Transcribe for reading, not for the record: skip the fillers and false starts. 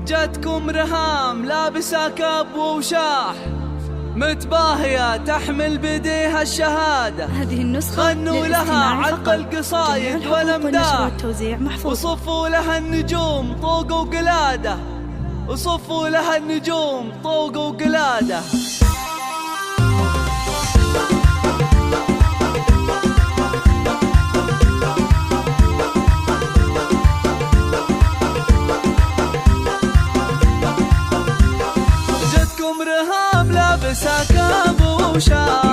جتكم رهام لابسة كاب ووشاح، متباهية تحمل بديها الشهادة. هذه النسخة غنوا لها عذب القصايد والامداح، وصفوا لها النجوم طوق وقلادة، وصفوا لها النجوم طوق وقلادة. جتكم رهاب لابسة كاب ووشاح،